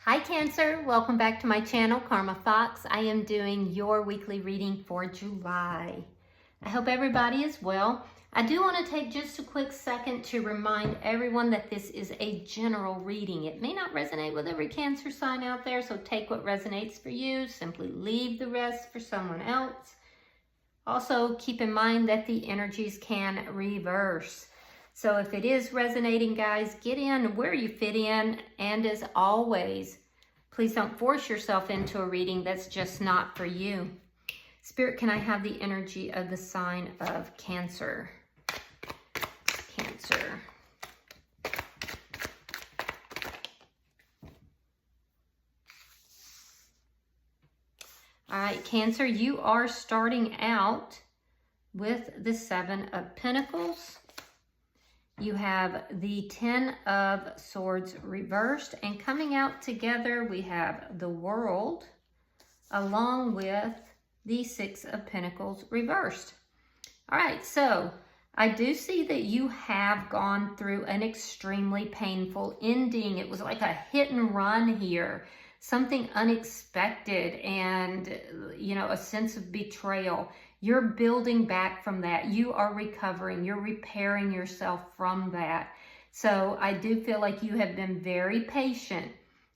Hi Cancer, welcome back to my channel, Karma Fox. I am doing your weekly reading for July. I hope everybody is well. I do want to take just a quick second to remind everyone that this is a general reading. It may not resonate with every Cancer sign out there, so take what resonates for you. Simply leave the rest for someone else. Also, keep in mind that the energies can reverse. So if it is resonating, guys, get in where you fit in. And as always, please don't force yourself into a reading that's just not for you. Spirit, can I have the energy of the sign of Cancer? Cancer. All right, Cancer, you are starting out with the Seven of Pentacles. You have the Ten of Swords reversed, and coming out together, we have the World along with the Six of Pentacles reversed. All right, so I do see that you have gone through an extremely painful ending. It was like a hit and run here, something unexpected, and, you know, a sense of betrayal. You're building back from that. You are recovering. You're repairing yourself from that. So I do feel like you have been very patient.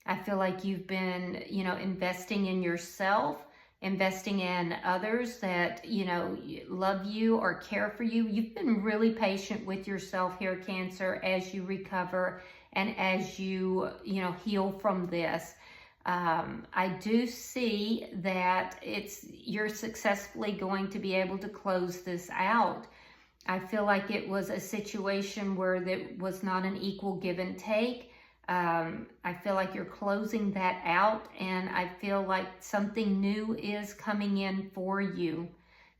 I feel like you've been, you know, investing in yourself, investing in others that, you know, love you or care for you. You've been really patient with yourself here, Cancer, as you recover and as you, you know, heal from this. I do see that you're successfully going to be able to close this out. I feel like it was a situation where there was not an equal give and take. I feel like you're closing that out, and I feel like something new is coming in for you.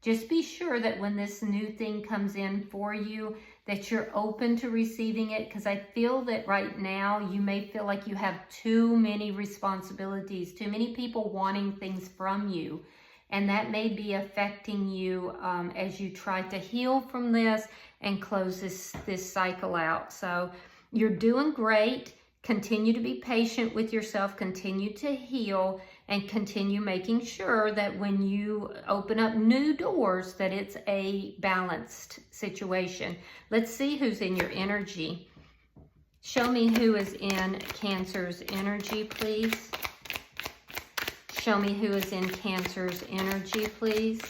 Just be sure that when this new thing comes in for you, that you're open to receiving it, because I feel that right now you may feel like you have too many responsibilities, too many people wanting things from you. And that may be affecting you as you try to heal from this and close this cycle out. So you're doing great. Continue to be patient with yourself, continue to heal, and continue making sure that when you open up new doors, that it's a balanced situation. Let's see who's in your energy. Show me who is in Cancer's energy, please. Show me who is in Cancer's energy, please.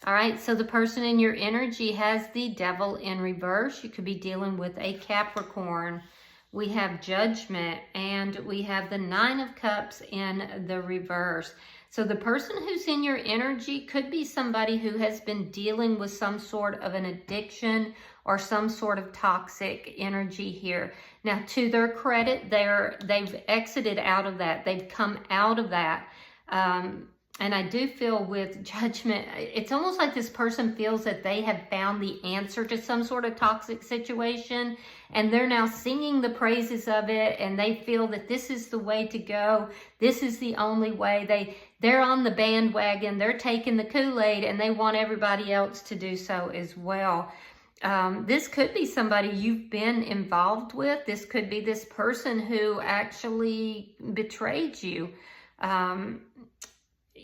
All right, so the person in your energy has the Devil in reverse. You could be dealing with a Capricorn. We have Judgment, and we have the Nine of Cups in the reverse. So the person who's in your energy could be somebody who has been dealing with some sort of an addiction or some sort of toxic energy here. Now, to their credit, they've exited out of that. They've come out of that. And I do feel with Judgment, it's almost like this person feels that they have found the answer to some sort of toxic situation, and they're now singing the praises of it, and they feel that this is the way to go. This is the only way. They're on the bandwagon. They're taking the Kool-Aid, and they want everybody else to do so as well. This could be somebody you've been involved with. This could be this person who actually betrayed you.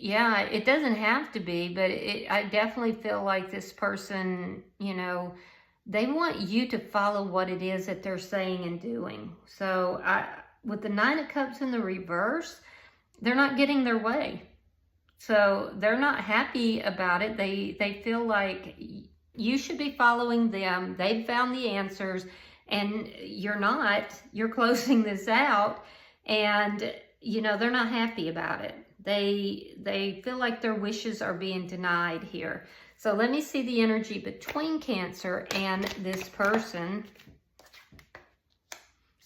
Yeah, it doesn't have to be, but I definitely feel like this person, you know, they want you to follow what it is that they're saying and doing. So with the Nine of Cups in the reverse, they're not getting their way. So they're not happy about it. They feel like you should be following them. They've found the answers, and you're not. You're closing this out, and, you know, they're not happy about it. They feel like their wishes are being denied here. So let me see the energy between Cancer and this person.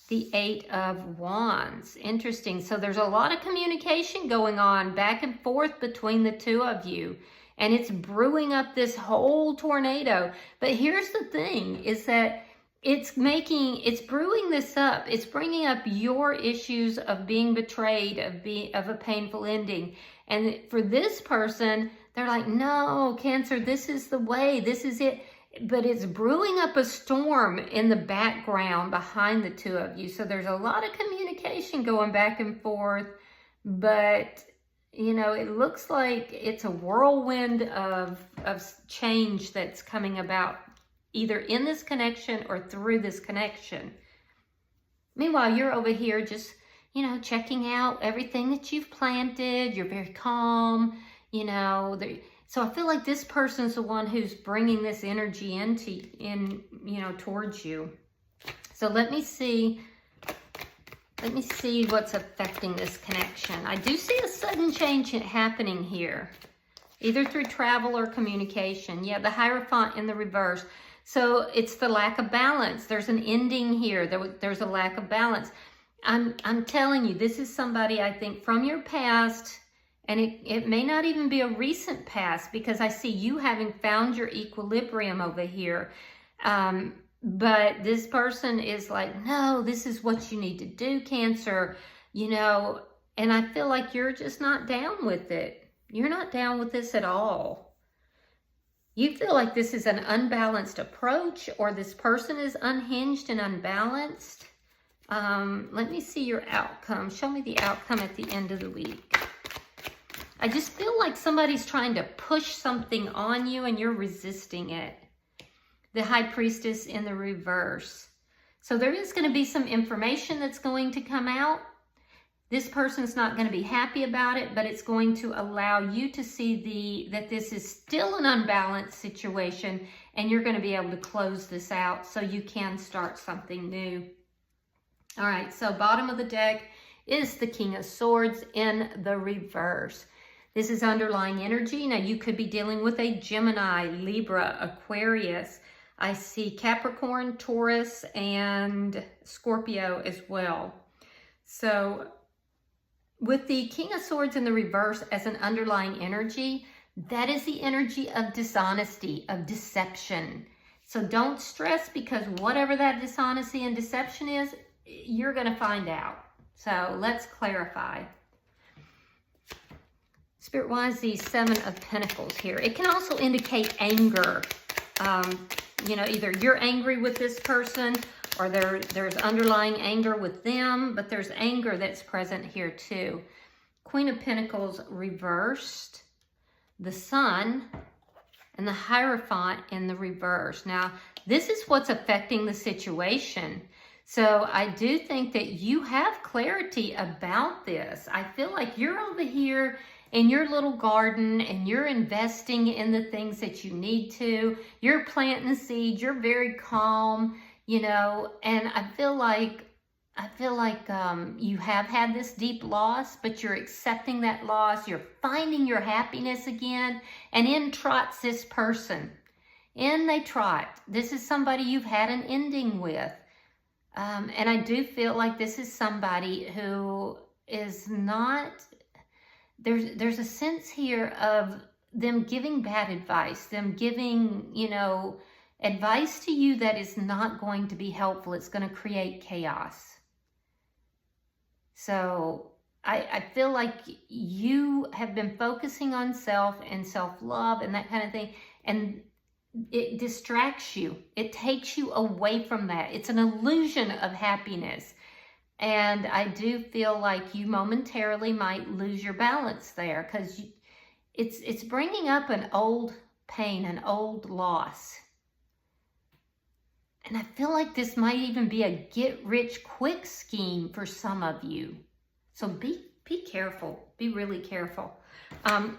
The Eight of Wands. Interesting. So there's a lot of communication going on back and forth between the two of you. And it's brewing up this whole tornado. But here's the thing, is that it's brewing this up. It's bringing up your issues of being betrayed, of a painful ending. And for this person, they're like, no, Cancer, this is the way. This is it. but it's brewing up a storm in the background behind the two of you. So there's a lot of communication going back and forth, but you know, it looks like it's a whirlwind of change that's coming about either in this connection or through this connection. Meanwhile, you're over here just, you know, checking out everything that you've planted. You're very calm, you know. So I feel like this person's the one who's bringing this energy towards you. So let me see what's affecting this connection. I do see a sudden change happening here, either through travel or communication. Yeah, the Hierophant in the reverse. So it's the lack of balance. There's an ending here. There's a lack of balance. I'm telling you, this is somebody, I think, from your past, and it may not even be a recent past, because I see you having found your equilibrium over here. But this person is like, no, this is what you need to do, Cancer, you know, and I feel like you're just not down with it. You're not down with this at all. You feel like this is an unbalanced approach, or this person is unhinged and unbalanced. Let me see your outcome. Show me the outcome at the end of the week. I just feel like somebody's trying to push something on you and you're resisting it. The High Priestess in the reverse. So there is going to be some information that's going to come out. This person's not going to be happy about it, but it's going to allow you to see that this is still an unbalanced situation, and you're going to be able to close this out so you can start something new. All right, so bottom of the deck is the King of Swords in the reverse. This is underlying energy. Now, you could be dealing with a Gemini, Libra, Aquarius. I see Capricorn, Taurus, and Scorpio as well. So with the King of Swords in the reverse as an underlying energy, that is the energy of dishonesty, of deception. So don't stress, because whatever that dishonesty and deception is, you're going to find out. So let's clarify. Spirit-wise, the Seven of Pentacles here. It can also indicate anger. You know, either you're angry with this person, or there's underlying anger with them, but there's anger that's present here too. Queen of Pentacles reversed, the Sun, and the Hierophant in the reverse. Now, this is what's affecting the situation. So I do think that you have clarity about this. I feel like you're over here in your little garden and you're investing in the things that you need to. You're planting the seeds. You're very calm, you know, and I feel like you have had this deep loss, but you're accepting that loss. You're finding your happiness again, and in trots this person. In they trot. This is somebody you've had an ending with. And I do feel like this is somebody who is not, there's a sense here of them giving bad advice, them giving, you know, advice to you that is not going to be helpful. It's going to create chaos. So I feel like you have been focusing on self and self-love and that kind of thing, and it distracts you. It takes you away from that. It's an illusion of happiness. And I do feel like you momentarily might lose your balance there, because it's bringing up an old pain, an old loss. And I feel like this might even be a get-rich-quick scheme for some of you. So be careful. Be really careful.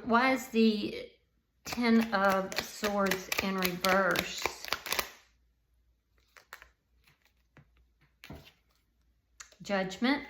Why is the Ten of Swords in reverse? Judgment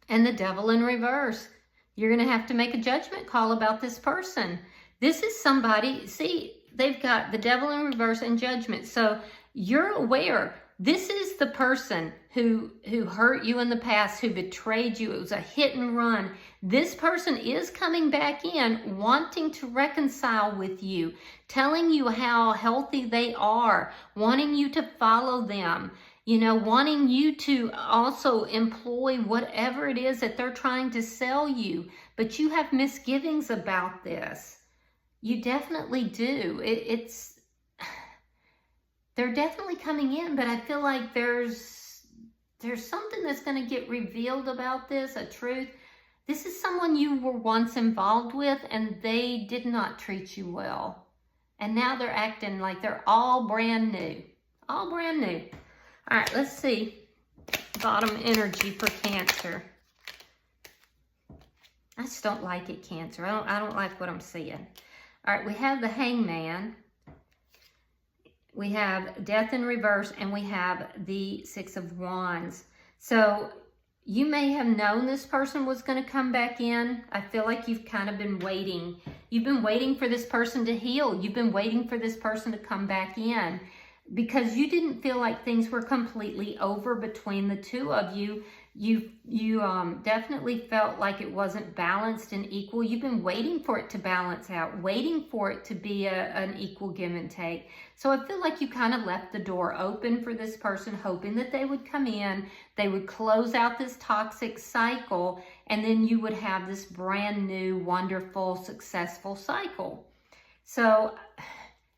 and the Devil in reverse. You're going to have to make a judgment call about this person. This is somebody, see, they've got the Devil in reverse and Judgment. So you're aware this is the person who hurt you in the past, who betrayed you. It was a hit and run. This person is coming back in, wanting to reconcile with you, telling you how healthy they are, wanting you to follow them, you know, wanting you to also employ whatever it is that they're trying to sell you. But you have misgivings about this. You definitely do. they're definitely coming in, but I feel like there's something that's going to get revealed about this, a truth. This is someone you were once involved with and they did not treat you well. And now they're acting like they're all brand new. All brand new. All right, let's see. Bottom energy for Cancer. I just don't like it, Cancer. I don't like what I'm seeing. All right, we have the Hangman. We have Death in reverse, and we have the Six of Wands. So you may have known this person was going to come back in. I feel like you've kind of been waiting. You've been waiting for this person to heal. You've been waiting for this person to come back in because you didn't feel like things were completely over between the two of you. You definitely felt like it wasn't balanced and equal. You've been waiting for it to balance out, waiting for it to be an equal give and take. So I feel like you kind of left the door open for this person, hoping that they would come in, they would close out this toxic cycle, and then you would have this brand new, wonderful, successful cycle. So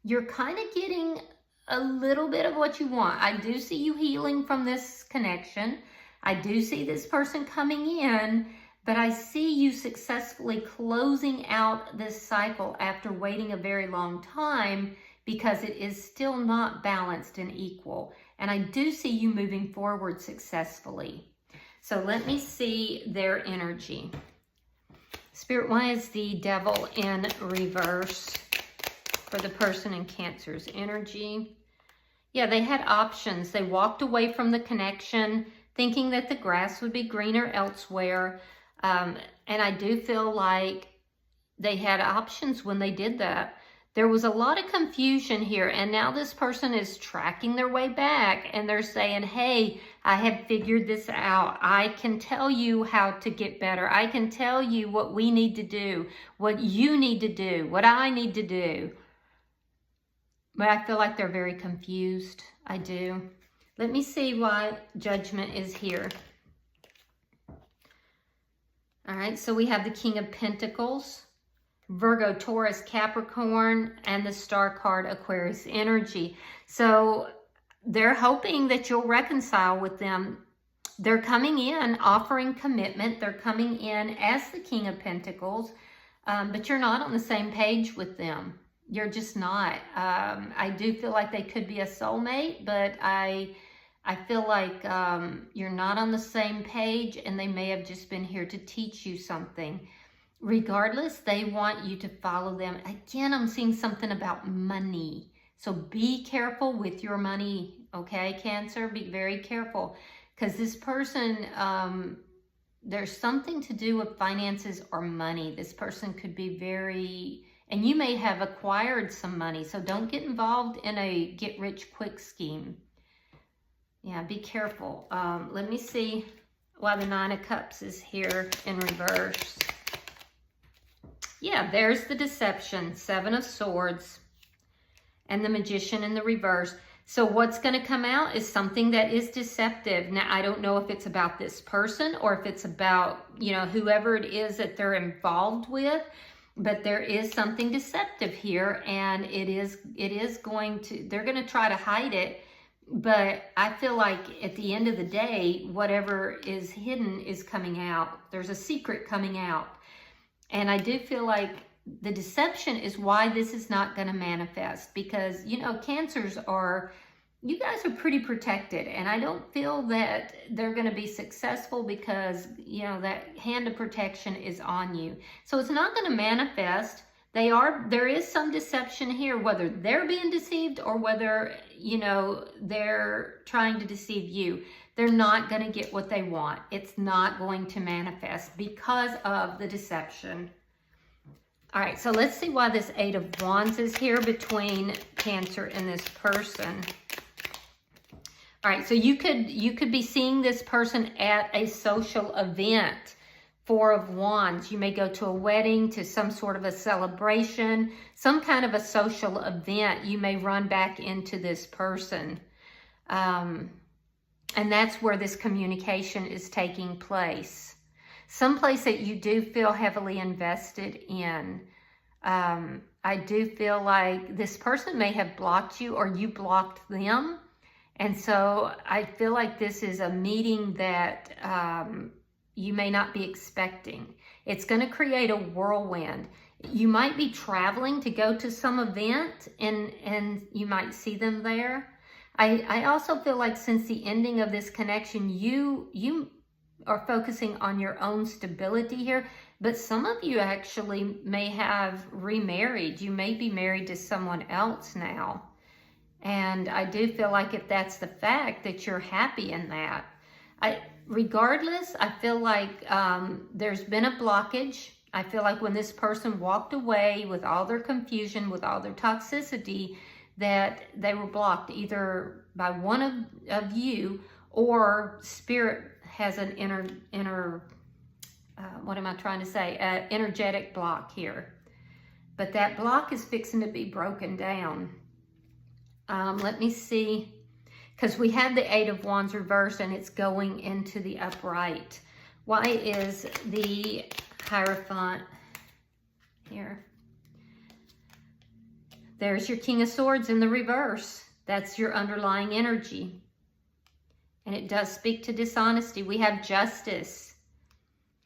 you're kind of getting a little bit of what you want. I do see you healing from this connection. I do see this person coming in, but I see you successfully closing out this cycle after waiting a very long time because it is still not balanced and equal. And I do see you moving forward successfully. So let me see their energy. Spirit, why is the Devil in reverse for the person in Cancer's energy? Yeah, they had options. They walked away from the connection thinking that the grass would be greener elsewhere. And I do feel like they had options when they did that. There was a lot of confusion here, and now this person is tracking their way back, and they're saying, hey, I have figured this out. I can tell you how to get better. I can tell you what we need to do, what you need to do, what I need to do. But I feel like they're very confused. I do. Let me see why Judgment is here. All right, so we have the King of Pentacles, Virgo, Taurus, Capricorn, and the Star card, Aquarius energy. So they're hoping that you'll reconcile with them. They're coming in offering commitment. They're coming in as the King of Pentacles, but you're not on the same page with them. You're just not. I do feel like they could be a soulmate, but I feel like you're not on the same page, and they may have just been here to teach you something. Regardless, they want you to follow them. Again, I'm seeing something about money. So be careful with your money, okay, Cancer? Be very careful, because this person, there's something to do with finances or money. This person could be very... And you may have acquired some money, so don't get involved in a get-rich-quick scheme. Yeah, be careful. Let me see why the Nine of Cups is here in reverse. Yeah, there's the deception, Seven of Swords, and the Magician in the reverse. So what's going to come out is something that is deceptive. Now, I don't know if it's about this person or if it's about, you know, whoever it is that they're involved with. But there is something deceptive here, and it is going to, they're going to try to hide it. But I feel like at the end of the day, whatever is hidden is coming out. There's a secret coming out. And I do feel like the deception is why this is not going to manifest. Because, you know, Cancers are, you guys are pretty protected. And I don't feel that they're going to be successful because, you know, that hand of protection is on you. So it's not going to manifest. There is some deception here, whether they're being deceived or whether, you know, they're trying to deceive you. They're not going to get what they want. It's not going to manifest because of the deception. All right, so let's see why this Eight of Wands is here between Cancer and this person. All right, so you could be seeing this person at a social event. Four of Wands. You may go to a wedding, to some sort of a celebration, some kind of a social event. You may run back into this person. And that's where this communication is taking place. Someplace that you do feel heavily invested in. I do feel like this person may have blocked you or you blocked them. And so I feel like this is a meeting that you may not be expecting. It's going to create a whirlwind. You might be traveling to go to some event and you might see them there. I also feel like since the ending of this connection, you are focusing on your own stability here, but some of you actually may have remarried. You may be married to someone else now. And I do feel like if that's the fact, that you're happy in that. Regardless, I feel like there's been a blockage. I feel like when this person walked away with all their confusion, with all their toxicity, that they were blocked either by one of you, or spirit has an energetic block here. But that block is fixing to be broken down. Let me see, because we have the Eight of Wands reversed and it's going into the upright. Why is the Hierophant here? There's your King of Swords in the reverse. That's your underlying energy. And it does speak to dishonesty. We have Justice.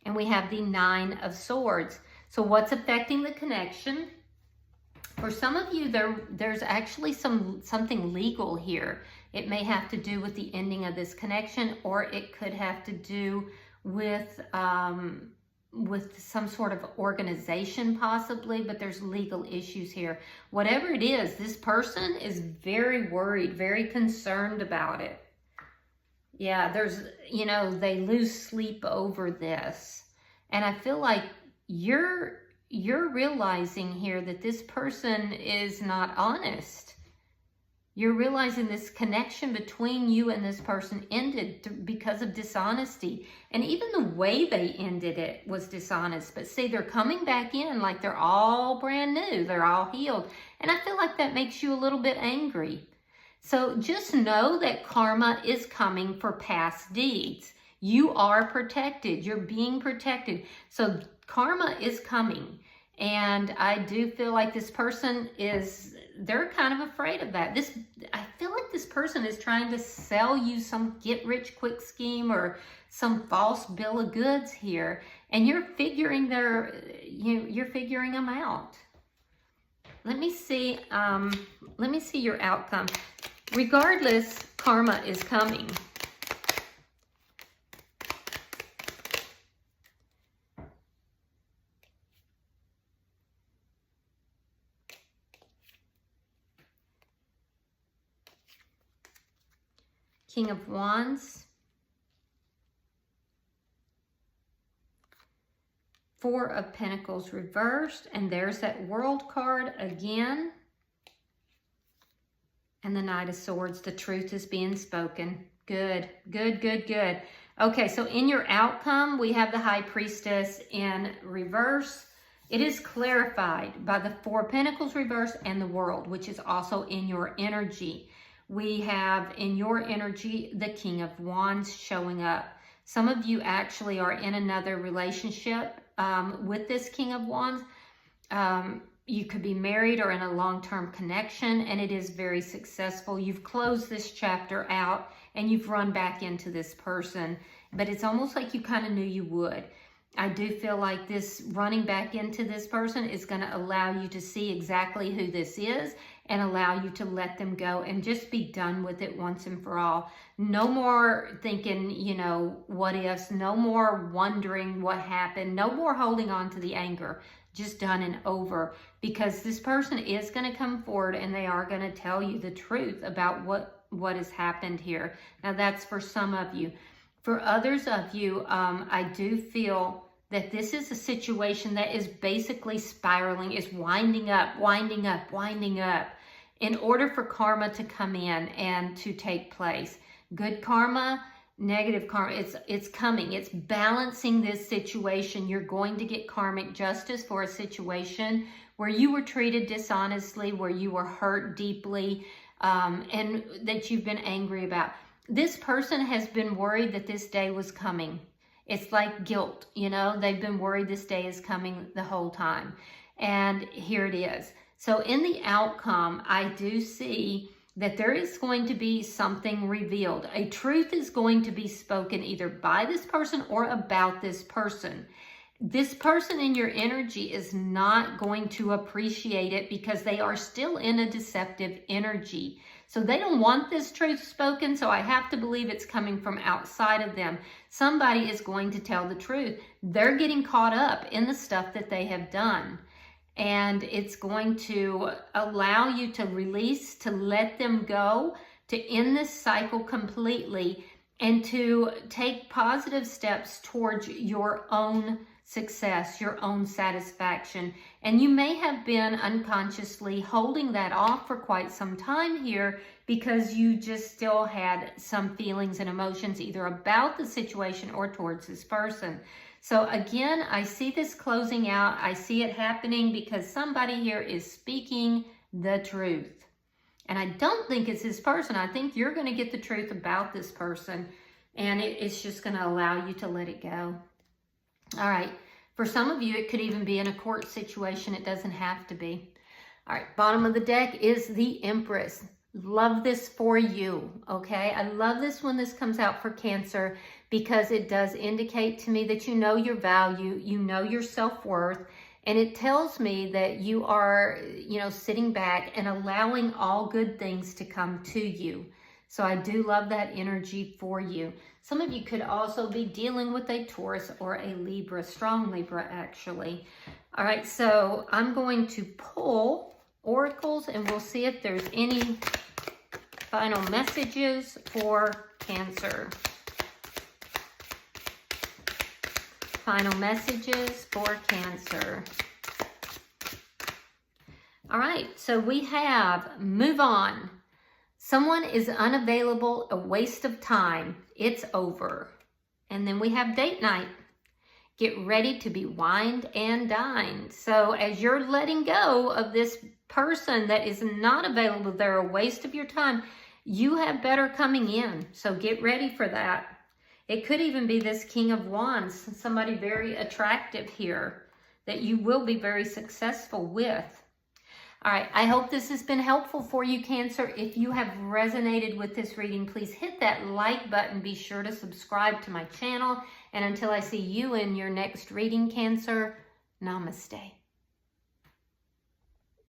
And we have the Nine of Swords. So what's affecting the connection? For some of you, there's actually something legal here. It may have to do with the ending of this connection, or it could have to do with some sort of organization possibly, but there's legal issues here. Whatever it is, this person is very worried, very concerned about it. Yeah, they lose sleep over this. And I feel like you're realizing here that this person is not honest. You're realizing this connection between you and this person ended because of dishonesty. And even the way they ended it was dishonest. But see, they're coming back in like they're all brand new. They're all healed. And I feel like that makes you a little bit angry. So just know that karma is coming for past deeds. You are protected. You're being protected. So karma is coming. And I do feel like this person they're kind of afraid of that. I feel like this person is trying to sell you some get-rich-quick scheme or some false bill of goods here. And you're figuring them out. Let me see your outcome. Regardless, karma is coming. King of Wands. Four of Pentacles reversed. And there's that World card again. And the Knight of Swords. The truth is being spoken. Good, good, good, good. Okay, so in your outcome, we have the High Priestess in reverse. It is clarified by the Four of Pentacles reversed and the World, which is also in your energy. We have in your energy the King of Wands showing up. Some of you actually are in another relationship with this King of Wands. You could be married or in a long-term connection, and it is very successful. You've closed this chapter out and you've run back into this person, but it's almost like you kind of knew you would. I do feel like this running back into this person is going to allow you to see exactly who this is and allow you to let them go and just be done with it once and for all. No more thinking, what ifs, no more wondering what happened, no more holding on to the anger. Just done and over, because this person is going to come forward and they are going to tell you the truth about what has happened here. Now that's for some of you. For others of you, I do feel that this is a situation that is basically spiraling, is winding up, winding up, winding up, in order for karma to come in and to take place. Good karma, negative karma, it's coming. It's balancing this situation. You're going to get karmic justice for a situation where you were treated dishonestly, where you were hurt deeply, and that you've been angry about. This person has been worried that this day was coming. It's like guilt, they've been worried this day is coming the whole time. And here it is. So in the outcome, I do see that there is going to be something revealed. A truth is going to be spoken either by this person or about this person. This person in your energy is not going to appreciate it because they are still in a deceptive energy. So they don't want this truth spoken, so I have to believe it's coming from outside of them. Somebody is going to tell the truth. They're getting caught up in the stuff that they have done. And it's going to allow you to release, to let them go, to end this cycle completely, and to take positive steps towards your own success, your own satisfaction. And you may have been unconsciously holding that off for quite some time here because you just still had some feelings and emotions either about the situation or towards this person. So again, I see this closing out. I see it happening because somebody here is speaking the truth. And I don't think it's this person. I think you're going to get the truth about this person, and it's just going to allow you to let it go. All right. For some of you, it could even be in a court situation. It doesn't have to be. All right. Bottom of the deck is the Empress. Love this for you. Okay. I love this when this comes out for Cancer because it does indicate to me that you know your value, you know your self-worth, and it tells me that you are, sitting back and allowing all good things to come to you. So I do love that energy for you. Some of you could also be dealing with a Taurus or a Libra, strong Libra actually. All right, so I'm going to pull oracles and we'll see if there's any final messages for Cancer. Final messages for Cancer. All right, so we have move on. Someone is unavailable, a waste of time. It's over. And then we have date night. Get ready to be wined and dined. So as you're letting go of this person that is not available, they're a waste of your time, you have better coming in. So get ready for that. It could even be this King of Wands, somebody very attractive here that you will be very successful with. All right, I hope this has been helpful for you, Cancer. If you have resonated with this reading, please hit that like button. Be sure to subscribe to my channel. And until I see you in your next reading, Cancer, namaste.